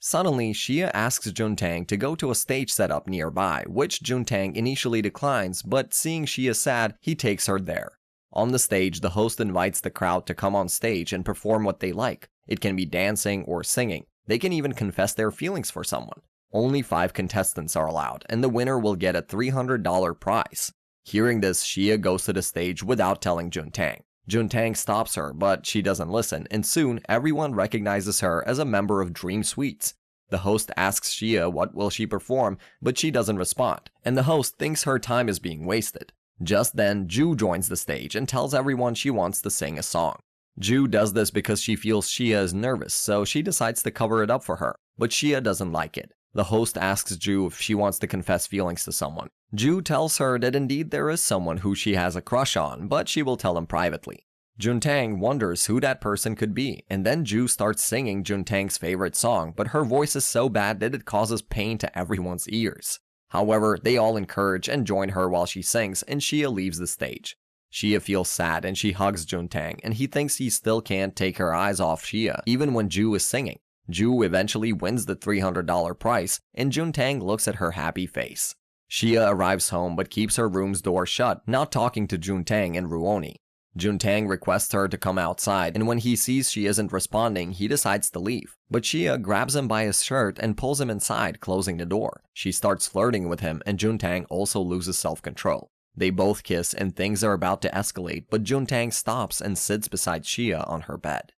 Suddenly, Xia asks Juntang to go to a stage setup nearby, which Juntang initially declines, but seeing Xia sad, he takes her there. On the stage, the host invites the crowd to come on stage and perform what they like. It can be dancing or singing. They can even confess their feelings for someone. Only 5 contestants are allowed, and the winner will get a $300 prize. Hearing this, Xia goes to the stage without telling Juntang. Juntang stops her, but she doesn't listen, and soon everyone recognizes her as a member of Dream Suites. The host asks Xia what will she perform, but she doesn't respond, and the host thinks her time is being wasted. Just then, Ju joins the stage and tells everyone she wants to sing a song. Ju does this because she feels Xia is nervous, so she decides to cover it up for her, but Xia doesn't like it. The host asks Ju if she wants to confess feelings to someone. Ju tells her that indeed there is someone who she has a crush on, but she will tell him privately. Juntang wonders who that person could be, and then Ju starts singing Juntang's favorite song, but her voice is so bad that it causes pain to everyone's ears. However, they all encourage and join her while she sings, and Xia leaves the stage. Xia feels sad and she hugs Juntang, and he thinks he still can't take her eyes off Xia, even when Ju is singing. Ju eventually wins the $300 prize, and Juntang looks at her happy face. Xia arrives home but keeps her room's door shut, not talking to Juntang and Ruoni. Juntang requests her to come outside, and when he sees she isn't responding, he decides to leave. But Xia grabs him by his shirt and pulls him inside, closing the door. She starts flirting with him, and Juntang also loses self-control. They both kiss and things are about to escalate, but Juntang stops and sits beside Xia on her bed.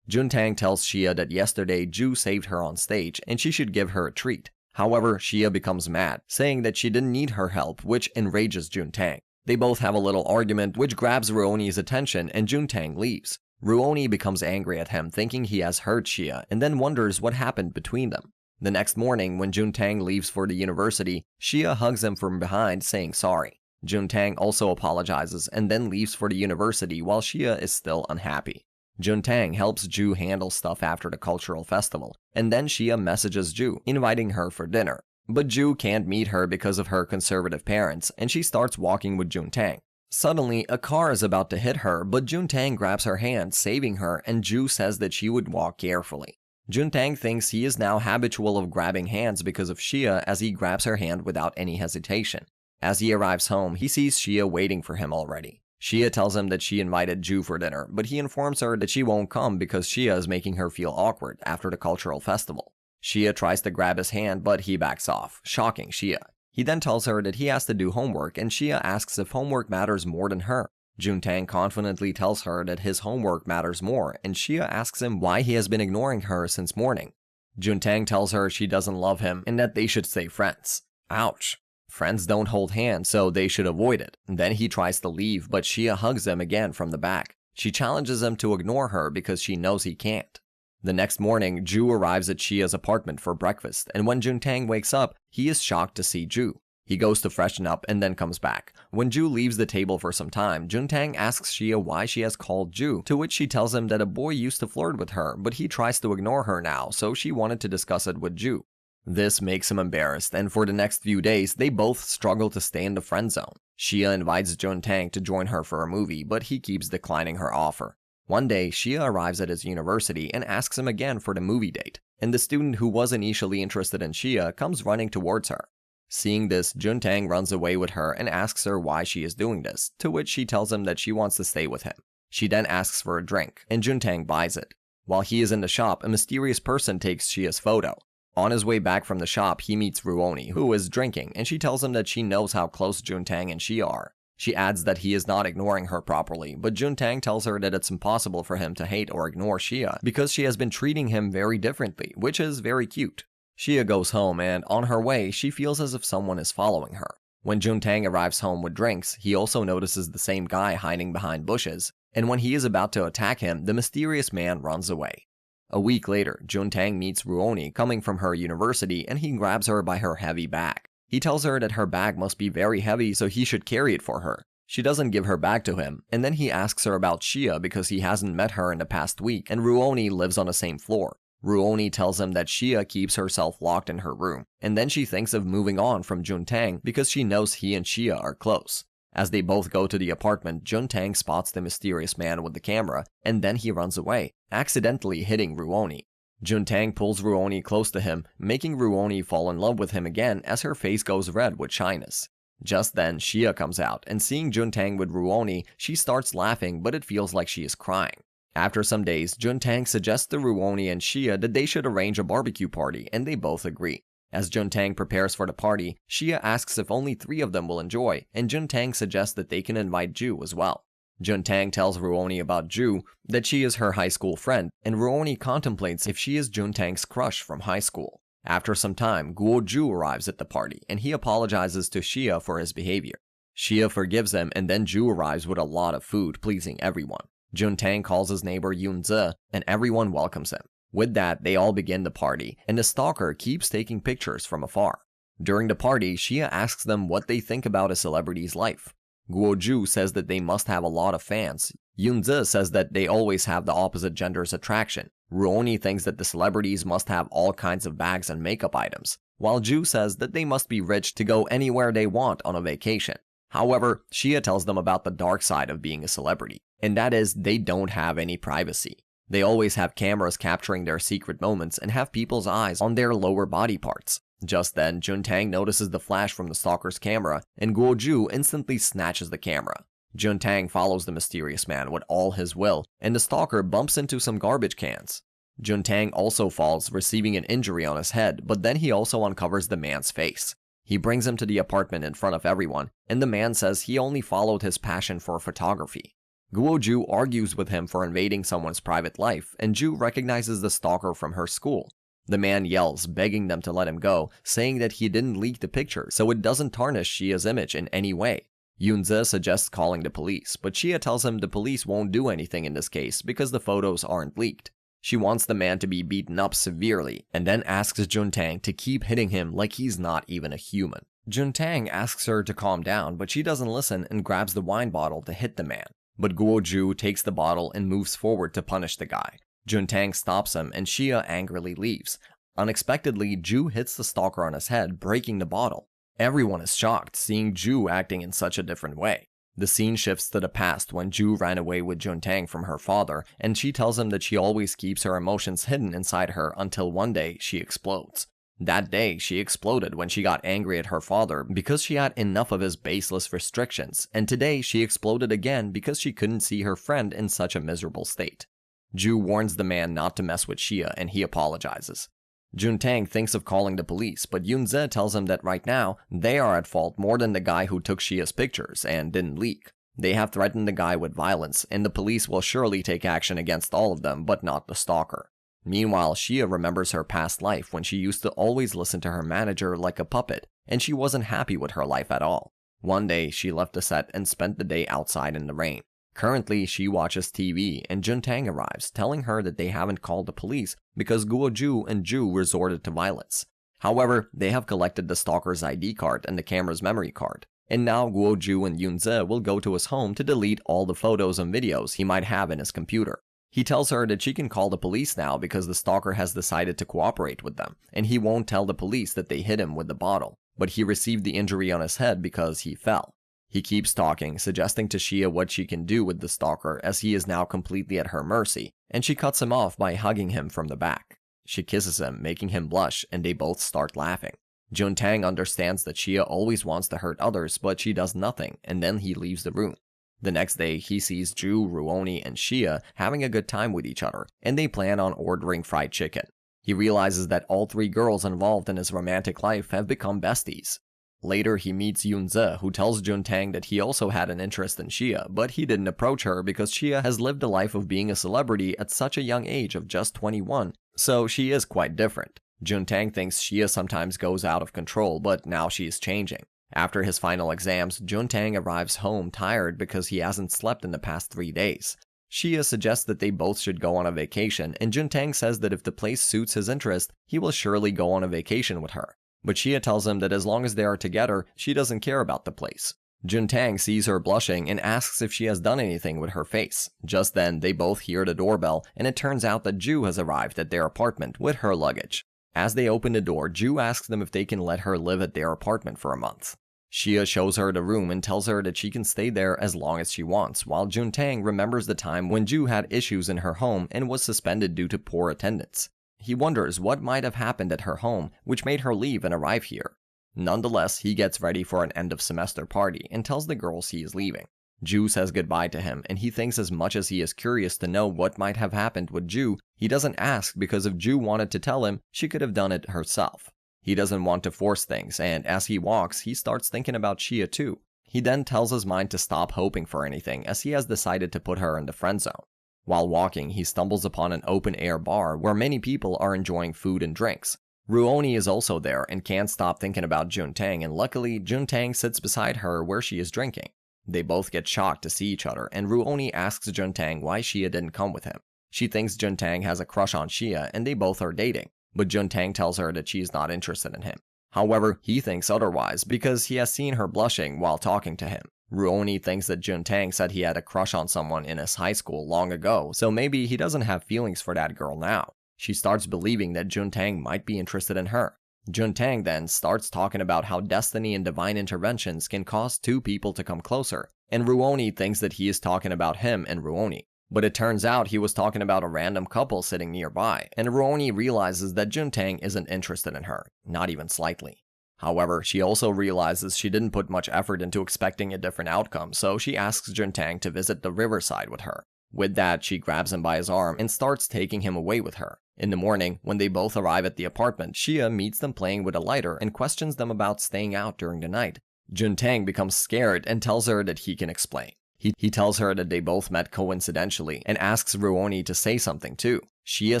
Juntang tells Xia that yesterday Ju saved her on stage and she should give her a treat. However, Xia becomes mad, saying that she didn't need her help, which enrages Juntang. They both have a little argument which grabs Ruoni's attention and Juntang leaves. Ruoni becomes angry at him, thinking he has hurt Xia, and then wonders what happened between them. The next morning, when Juntang leaves for the university, Xia hugs him from behind, saying sorry. Juntang also apologizes and then leaves for the university while Xia is still unhappy. Juntang helps Ju handle stuff after the cultural festival, and then Xia messages Ju, inviting her for dinner. But Ju can't meet her because of her conservative parents, and she starts walking with Juntang. Suddenly, a car is about to hit her, but Juntang grabs her hand, saving her, and Ju says that she would walk carefully. Juntang thinks he is now habitual of grabbing hands because of Xia, as he grabs her hand without any hesitation. As he arrives home, he sees Xia waiting for him already. Xia tells him that she invited Ju for dinner, but he informs her that she won't come because Xia is making her feel awkward after the cultural festival. Xia tries to grab his hand, but he backs off, shocking Xia. He then tells her that he has to do homework, and Xia asks if homework matters more than her. Juntang confidently tells her that his homework matters more, and Xia asks him why he has been ignoring her since morning. Juntang tells her she doesn't love him and that they should stay friends. Ouch. Friends don't hold hands, so they should avoid it. Then he tries to leave, but Xia hugs him again from the back. She challenges him to ignore her because she knows he can't. The next morning, Ju arrives at Xia's apartment for breakfast, and when Juntang wakes up, he is shocked to see Ju. He goes to freshen up and then comes back. When Ju leaves the table for some time, Juntang asks Xia why she has called Ju, to which she tells him that a boy used to flirt with her, but he tries to ignore her now, so she wanted to discuss it with Ju. This makes him embarrassed, and for the next few days, they both struggle to stay in the friend zone. Xia invites Juntang to join her for a movie, but he keeps declining her offer. One day, Xia arrives at his university and asks him again for the movie date, and the student who was initially interested in Xia comes running towards her. Seeing this, Juntang runs away with her and asks her why she is doing this, to which she tells him that she wants to stay with him. She then asks for a drink, and Juntang buys it. While he is in the shop, a mysterious person takes Xia's photo. On his way back from the shop, he meets Ruoni, who is drinking, and she tells him that she knows how close Juntang and Xia are. She adds that he is not ignoring her properly, but Juntang tells her that it's impossible for him to hate or ignore Xia because she has been treating him very differently, which is very cute. Xia goes home, and on her way, she feels as if someone is following her. When Juntang arrives home with drinks, he also notices the same guy hiding behind bushes, and when he is about to attack him, the mysterious man runs away. A week later, Juntang meets Ruoni coming from her university, and he grabs her by her heavy bag. He tells her that her bag must be very heavy, so he should carry it for her. She doesn't give her bag to him, and then he asks her about Xia because he hasn't met her in the past week, and Ruoni lives on the same floor. Ruoni tells him that Xia keeps herself locked in her room, and then she thinks of moving on from Juntang because she knows he and Xia are close. As they both go to the apartment, Juntang spots the mysterious man with the camera, and then he runs away, accidentally hitting Ruoni. Juntang pulls Ruoni close to him, making Ruoni fall in love with him again as her face goes red with shyness. Just then, Xia comes out, and seeing Juntang with Ruoni, she starts laughing, but it feels like she is crying. After some days, Juntang suggests to Ruoni and Xia that they should arrange a barbecue party, and they both agree. As Juntang prepares for the party, Xia asks if only 3 of them will enjoy, and Juntang suggests that they can invite Ju as well. Juntang tells Ruoni about Ju, that she is her high school friend, and Ruoni contemplates if she is Juntang's crush from high school. After some time, Guo Ju arrives at the party, and he apologizes to Xia for his behavior. Xia forgives him, and then Ju arrives with a lot of food, pleasing everyone. Juntang calls his neighbor Yunze, and everyone welcomes him. With that, they all begin the party, and the stalker keeps taking pictures from afar. During the party, Xia asks them what they think about a celebrity's life. Guo Ju says that they must have a lot of fans. Yunze says that they always have the opposite gender's attraction. Ruoni thinks that the celebrities must have all kinds of bags and makeup items, while Ju says that they must be rich to go anywhere they want on a vacation. However, Xia tells them about the dark side of being a celebrity, and that is they don't have any privacy. They always have cameras capturing their secret moments and have people's eyes on their lower body parts. Just then, Juntang notices the flash from the stalker's camera, and Guo Ju instantly snatches the camera. Juntang follows the mysterious man with all his will, and the stalker bumps into some garbage cans. Juntang also falls, receiving an injury on his head, but then he also uncovers the man's face. He brings him to the apartment in front of everyone, and the man says he only followed his passion for photography. Guo Ju argues with him for invading someone's private life, and Ju recognizes the stalker from her school. The man yells, begging them to let him go, saying that he didn't leak the picture, so it doesn't tarnish Xia's image in any way. Yunze suggests calling the police, but Xia tells him the police won't do anything in this case because the photos aren't leaked. She wants the man to be beaten up severely, and then asks Juntang to keep hitting him like he's not even a human. Juntang asks her to calm down, but she doesn't listen and grabs the wine bottle to hit the man. But Guo Ju takes the bottle and moves forward to punish the guy. Juntang stops him, and Xia angrily leaves. Unexpectedly, Ju hits the stalker on his head, breaking the bottle. Everyone is shocked, seeing Ju acting in such a different way. The scene shifts to the past when Ju ran away with Juntang from her father, and she tells him that she always keeps her emotions hidden inside her until one day she explodes. That day, she exploded when she got angry at her father because she had enough of his baseless restrictions, and today she exploded again because she couldn't see her friend in such a miserable state. Ju warns the man not to mess with Xia, and he apologizes. Juntang thinks of calling the police, but Yunze tells him that right now, they are at fault more than the guy who took Xia's pictures and didn't leak. They have threatened the guy with violence, and the police will surely take action against all of them, but not the stalker. Meanwhile, Xia remembers her past life when she used to always listen to her manager like a puppet, and she wasn't happy with her life at all. One day, she left the set and spent the day outside in the rain. Currently, she watches TV, and Juntang arrives, telling her that they haven't called the police because Guo Ju and Ju resorted to violence. However, they have collected the stalker's ID card and the camera's memory card, and now Guo Ju and Yunze will go to his home to delete all the photos and videos he might have in his computer. He tells her that she can call the police now because the stalker has decided to cooperate with them, and he won't tell the police that they hit him with the bottle, but he received the injury on his head because he fell. He keeps talking, suggesting to Xia what she can do with the stalker as he is now completely at her mercy, and she cuts him off by hugging him from the back. She kisses him, making him blush, and they both start laughing. Juntang understands that Xia always wants to hurt others, but she does nothing, and then he leaves the room. The next day, he sees Ju, Ruoni, and Xia having a good time with each other, and they plan on ordering fried chicken. He realizes that all 3 girls involved in his romantic life have become besties. Later, he meets Yunze, who tells Juntang that he also had an interest in Xia, but he didn't approach her because Xia has lived a life of being a celebrity at such a young age of just 21, so she is quite different. Juntang thinks Xia sometimes goes out of control, but now she is changing. After his final exams, Juntang arrives home tired because he hasn't slept in the past 3 days. Xia suggests that they both should go on a vacation, and Juntang says that if the place suits his interest, he will surely go on a vacation with her. But Xia tells him that as long as they are together, she doesn't care about the place. Juntang sees her blushing and asks if she has done anything with her face. Just then, they both hear the doorbell, and it turns out that Ju has arrived at their apartment with her luggage. As they open the door, Ju asks them if they can let her live at their apartment for a month. Xia shows her the room and tells her that she can stay there as long as she wants, while Juntang remembers the time when Ju had issues in her home and was suspended due to poor attendance. He wonders what might have happened at her home which made her leave and arrive here. Nonetheless, he gets ready for an end-of-semester party and tells the girls he is leaving. Ju says goodbye to him, and he thinks as much as he is curious to know what might have happened with Ju, he doesn't ask because if Ju wanted to tell him, she could have done it herself. He doesn't want to force things, and as he walks, he starts thinking about Shia too. He then tells his mind to stop hoping for anything as he has decided to put her in the friend zone. While walking, he stumbles upon an open-air bar where many people are enjoying food and drinks. Ruoni is also there and can't stop thinking about Juntang, and luckily, Juntang sits beside her where she is drinking. They both get shocked to see each other, and Ruoni asks Juntang why Shia didn't come with him. She thinks Juntang has a crush on Shia and they both are dating, but Juntang tells her that she is not interested in him. However, he thinks otherwise because he has seen her blushing while talking to him. Ruoni thinks that Juntang said he had a crush on someone in his high school long ago, so maybe he doesn't have feelings for that girl now. She starts believing that Juntang might be interested in her. Juntang then starts talking about how destiny and divine interventions can cause two people to come closer, and Ruoni thinks that he is talking about him and Ruoni. But it turns out he was talking about a random couple sitting nearby, and Ruoni realizes that Juntang isn't interested in her, not even slightly. However, she also realizes she didn't put much effort into expecting a different outcome, so she asks Juntang to visit the riverside with her. With that, she grabs him by his arm and starts taking him away with her. In the morning, when they both arrive at the apartment, Shia meets them playing with a lighter and questions them about staying out during the night. Juntang becomes scared and tells her that he can explain. He tells her that they both met coincidentally and asks Ruoni to say something too. Shia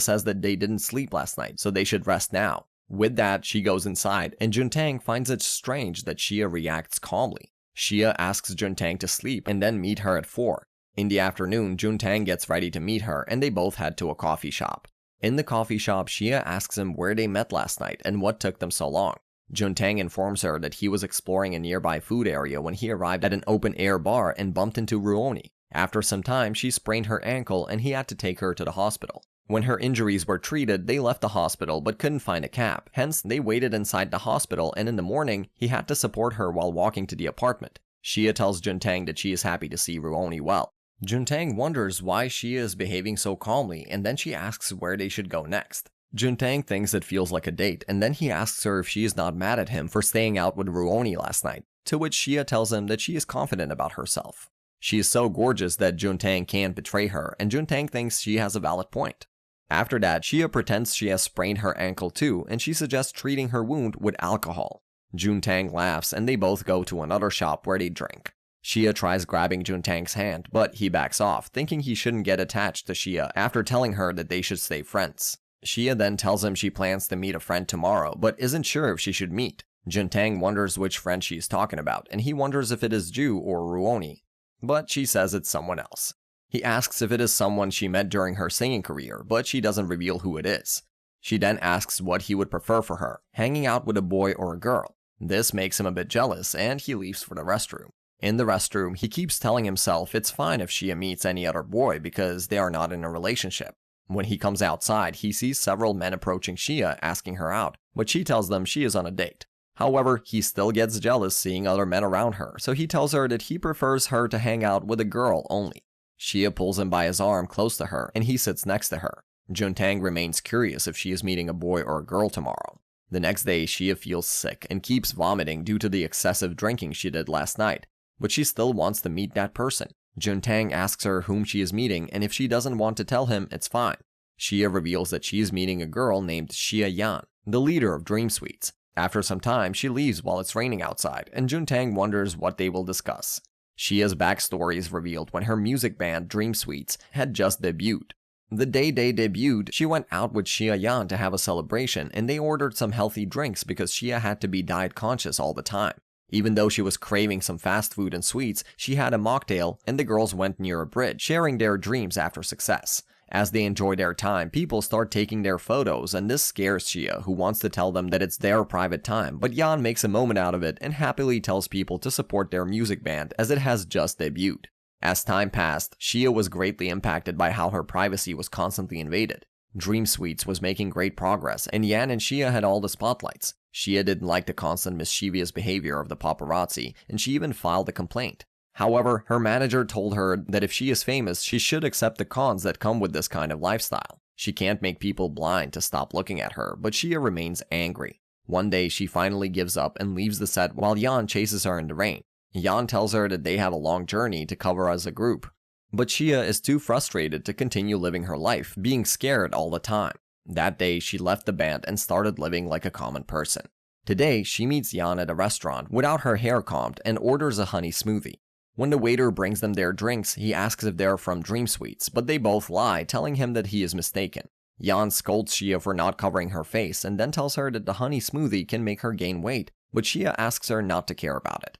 says that they didn't sleep last night, so they should rest now. With that, she goes inside, and Juntang finds it strange that Shia reacts calmly. Shia asks Juntang to sleep and then meet her at 4. In the afternoon, Juntang gets ready to meet her, and they both head to a coffee shop. In the coffee shop, Shia asks him where they met last night and what took them so long. Juntang informs her that he was exploring a nearby food area when he arrived at an open-air bar and bumped into Ruoni. After some time, she sprained her ankle and he had to take her to the hospital. When her injuries were treated, they left the hospital but couldn't find a cab. Hence, they waited inside the hospital, and in the morning, he had to support her while walking to the apartment. Shia tells Juntang that she is happy to see Ruoni well. Juntang wonders why Shia is behaving so calmly, and then she asks where they should go next. Juntang thinks it feels like a date, and then he asks her if she is not mad at him for staying out with Ruoni last night, to which Shia tells him that she is confident about herself. She is so gorgeous that Juntang can't betray her, and Juntang thinks she has a valid point. After that, Shia pretends she has sprained her ankle too, and she suggests treating her wound with alcohol. Juntang laughs, and they both go to another shop where they drink. Shia tries grabbing Juntang's hand, but he backs off, thinking he shouldn't get attached to Shia after telling her that they should stay friends. Shia then tells him she plans to meet a friend tomorrow, but isn't sure if she should meet. Juntang wonders which friend she is talking about, and he wonders if it is Ju or Ruoni. But she says it's someone else. He asks if it is someone she met during her singing career, but she doesn't reveal who it is. She then asks what he would prefer for her, hanging out with a boy or a girl. This makes him a bit jealous, and he leaves for the restroom. In the restroom, he keeps telling himself it's fine if Shia meets any other boy because they are not in a relationship. When he comes outside, he sees several men approaching Shia asking her out, but she tells them she is on a date. However, he still gets jealous seeing other men around her, so he tells her that he prefers her to hang out with a girl only. Shia pulls him by his arm close to her, and he sits next to her. Juntang remains curious if she is meeting a boy or a girl tomorrow. The next day, Shia feels sick and keeps vomiting due to the excessive drinking she did last night, but she still wants to meet that person. Juntang asks her whom she is meeting, and if she doesn't want to tell him, it's fine. Shia reveals that she is meeting a girl named Shia Yan, the leader of Dream Suites. After some time, she leaves while it's raining outside, and Juntang wonders what they will discuss. Shia's backstory is revealed when her music band Dream Suites had just debuted. The day they debuted, she went out with Shia Yan to have a celebration, and they ordered some healthy drinks because Shia had to be diet conscious all the time. Even though she was craving some fast food and sweets, she had a mocktail, and the girls went near a bridge, sharing their dreams after success. As they enjoy their time, people start taking their photos, and this scares Shia, who wants to tell them that it's their private time, but Yan makes a moment out of it and happily tells people to support their music band as it has just debuted. As time passed, Shia was greatly impacted by how her privacy was constantly invaded. Dream Suites was making great progress, and Yan and Shia had all the spotlights. Shia didn't like the constant mischievous behavior of the paparazzi, and she even filed a complaint. However, her manager told her that if she is famous, she should accept the cons that come with this kind of lifestyle. She can't make people blind to stop looking at her, but Xia remains angry. One day, she finally gives up and leaves the set while Yan chases her in the rain. Yan tells her that they have a long journey to cover as a group, but Xia is too frustrated to continue living her life, being scared all the time. That day, she left the band and started living like a common person. Today, she meets Yan at a restaurant without her hair combed and orders a honey smoothie. When the waiter brings them their drinks, he asks if they're from Dream Sweets, but they both lie, telling him that he is mistaken. Yan scolds Xia for not covering her face and then tells her that the honey smoothie can make her gain weight, but Xia asks her not to care about it.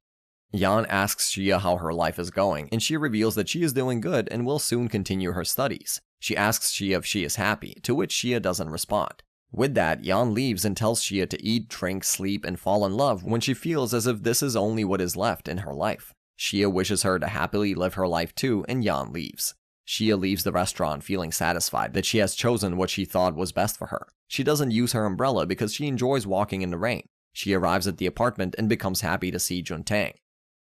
Yan asks Xia how her life is going, and she reveals that she is doing good and will soon continue her studies. She asks Xia if she is happy, to which Xia doesn't respond. With that, Yan leaves and tells Xia to eat, drink, sleep, and fall in love when she feels as if this is only what is left in her life. Xia wishes her to happily live her life too, and Yan leaves. Xia leaves the restaurant feeling satisfied that she has chosen what she thought was best for her. She doesn't use her umbrella because she enjoys walking in the rain. She arrives at the apartment and becomes happy to see Juntang.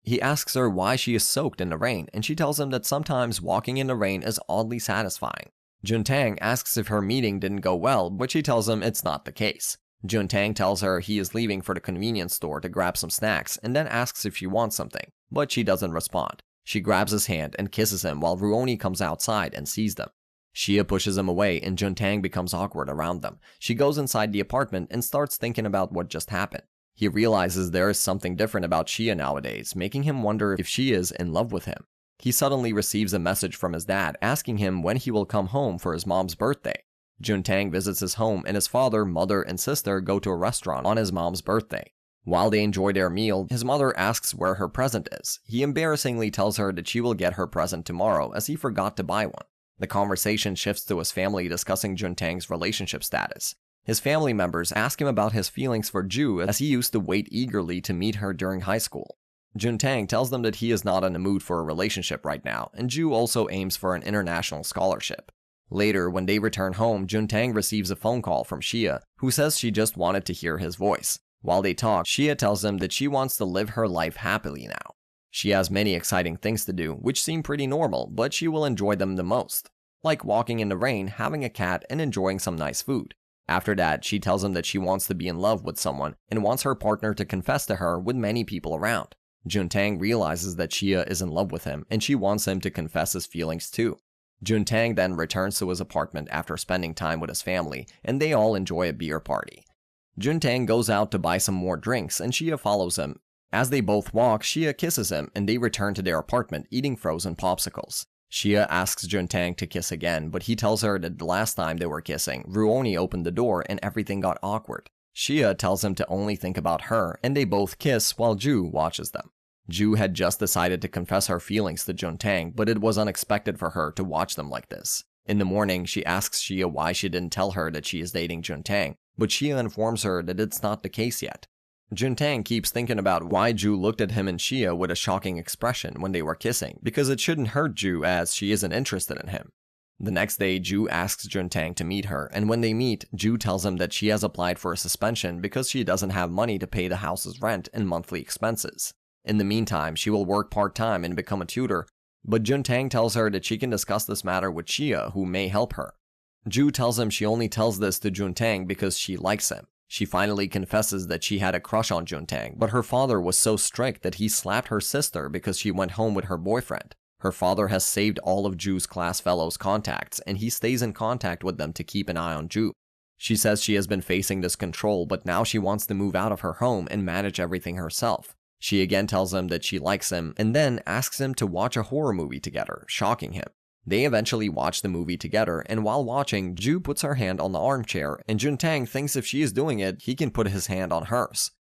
He asks her why she is soaked in the rain, and she tells him that sometimes walking in the rain is oddly satisfying. Juntang asks if her meeting didn't go well, but she tells him it's not the case. Juntang tells her he is leaving for the convenience store to grab some snacks and then asks if she wants something, but she doesn't respond. She grabs his hand and kisses him while Ruoni comes outside and sees them. Xia pushes him away and Juntang becomes awkward around them. She goes inside the apartment and starts thinking about what just happened. He realizes there is something different about Xia nowadays, making him wonder if she is in love with him. He suddenly receives a message from his dad asking him when he will come home for his mom's birthday. Juntang visits his home and his father, mother, and sister go to a restaurant on his mom's birthday. While they enjoy their meal, his mother asks where her present is. He embarrassingly tells her that she will get her present tomorrow as he forgot to buy one. The conversation shifts to his family discussing Juntang's relationship status. His family members ask him about his feelings for Ju as he used to wait eagerly to meet her during high school. Juntang tells them that he is not in the mood for a relationship right now, and Ju also aims for an international scholarship. Later, when they return home, Juntang receives a phone call from Xia, who says she just wanted to hear his voice. While they talk, Xia tells him that she wants to live her life happily now. She has many exciting things to do, which seem pretty normal, but she will enjoy them the most, like walking in the rain, having a cat, and enjoying some nice food. After that, she tells him that she wants to be in love with someone and wants her partner to confess to her with many people around. Juntang realizes that Xia is in love with him and she wants him to confess his feelings too. Juntang then returns to his apartment after spending time with his family, and they all enjoy a beer party. Juntang goes out to buy some more drinks and Xia follows him. As they both walk, Xia kisses him and they return to their apartment eating frozen popsicles. Xia asks Juntang to kiss again, but he tells her that the last time they were kissing, Ruoni opened the door and everything got awkward. Xia tells him to only think about her, and they both kiss while Ju watches them. Ju had just decided to confess her feelings to Juntang, but it was unexpected for her to watch them like this. In the morning, she asks Xia why she didn't tell her that she is dating Juntang, but Xia informs her that it's not the case yet. Juntang keeps thinking about why Ju looked at him and Xia with a shocking expression when they were kissing, because it shouldn't hurt Ju as she isn't interested in him. The next day, Ju asks Juntang to meet her, and when they meet, Ju tells him that she has applied for a suspension because she doesn't have money to pay the house's rent and monthly expenses. In the meantime, she will work part-time and become a tutor, but Juntang tells her that she can discuss this matter with Xia, who may help her. Ju tells him she only tells this to Juntang because she likes him. She finally confesses that she had a crush on Juntang, but her father was so strict that he slapped her sister because she went home with her boyfriend. Her father has saved all of Ju's class fellows' contacts, and he stays in contact with them to keep an eye on Ju. She says she has been facing this control, but now she wants to move out of her home and manage everything herself. She again tells him that she likes him, and then asks him to watch a horror movie together, shocking him. They eventually watch the movie together, and while watching, Ju puts her hand on the armchair, and Juntang thinks if she is doing it, he can put his hand on hers.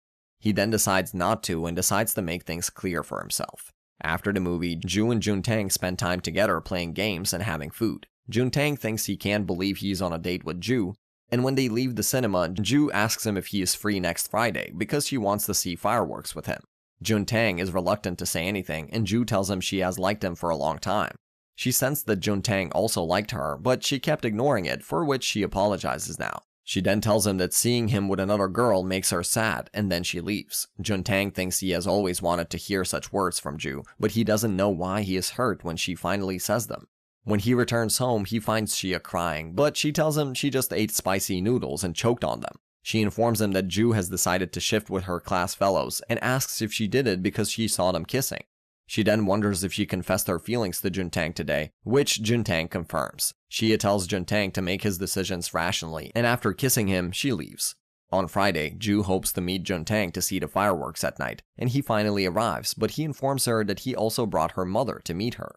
He then decides not to and decides to make things clear for himself. After the movie, Ju and Juntang spend time together playing games and having food. Juntang thinks he can't believe he's on a date with Ju, and when they leave the cinema, Ju asks him if he is free next Friday because she wants to see fireworks with him. Juntang is reluctant to say anything, and Ju tells him she has liked him for a long time. She sensed that Juntang also liked her, but she kept ignoring it, for which she apologizes now. She then tells him that seeing him with another girl makes her sad, and then she leaves. Juntang thinks he has always wanted to hear such words from Ju, but he doesn't know why he is hurt when she finally says them. When he returns home, he finds Xia crying, but she tells him she just ate spicy noodles and choked on them. She informs him that Ju has decided to shift with her class fellows and asks if she did it because she saw them kissing. She then wonders if she confessed her feelings to Juntang today, which Juntang confirms. Xia tells Juntang to make his decisions rationally, and after kissing him, she leaves. On Friday, Ju hopes to meet Juntang to see the fireworks at night, and he finally arrives, but he informs her that he also brought her mother to meet her.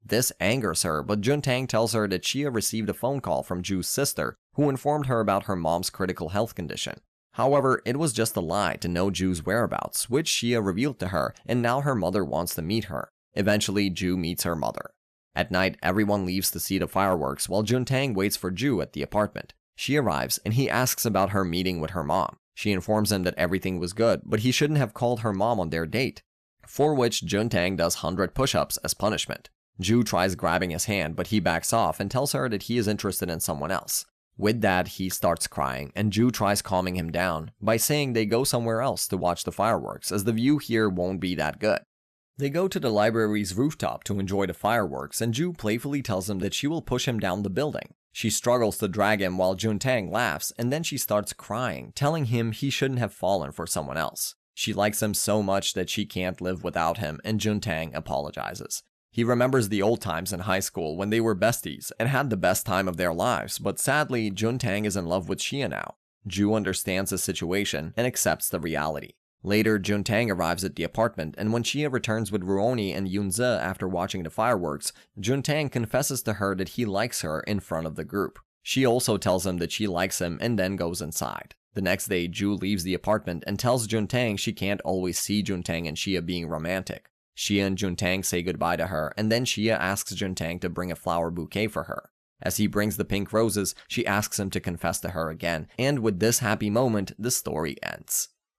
This angers her, but Juntang tells her that Xia received a phone call from Ju's sister, who informed her about her mom's critical health condition. However, it was just a lie to know Ju's whereabouts, which Xia revealed to her, and now her mother wants to meet her. Eventually, Ju meets her mother. At night, everyone leaves to see the fireworks while Juntang waits for Ju at the apartment. She arrives, and he asks about her meeting with her mom. She informs him that everything was good, but he shouldn't have called her mom on their date, for which Juntang does 100 push-ups as punishment. Ju tries grabbing his hand, but he backs off and tells her that he is interested in someone else. With that, he starts crying, and Ju tries calming him down by saying they go somewhere else to watch the fireworks, as the view here won't be that good. They go to the library's rooftop to enjoy the fireworks, and Ju playfully tells him that she will push him down the building. She struggles to drag him while Juntang laughs, and then she starts crying, telling him he shouldn't have fallen for someone else. She likes him so much that she can't live without him, and Juntang apologizes. He remembers the old times in high school when they were besties and had the best time of their lives, but sadly, Juntang is in love with Xia now. Ju understands the situation and accepts the reality. Later, Juntang arrives at the apartment, and when Xia returns with Ruoni and Yunze after watching the fireworks, Juntang confesses to her that he likes her in front of the group. She also tells him that she likes him and then goes inside. The next day, Ju leaves the apartment and tells Juntang she can't always see Juntang and Xia being romantic. Xia and Juntang say goodbye to her, and then Xia asks Juntang to bring a flower bouquet for her. As he brings the pink roses, she asks him to confess to her again, and with this happy moment, the story ends.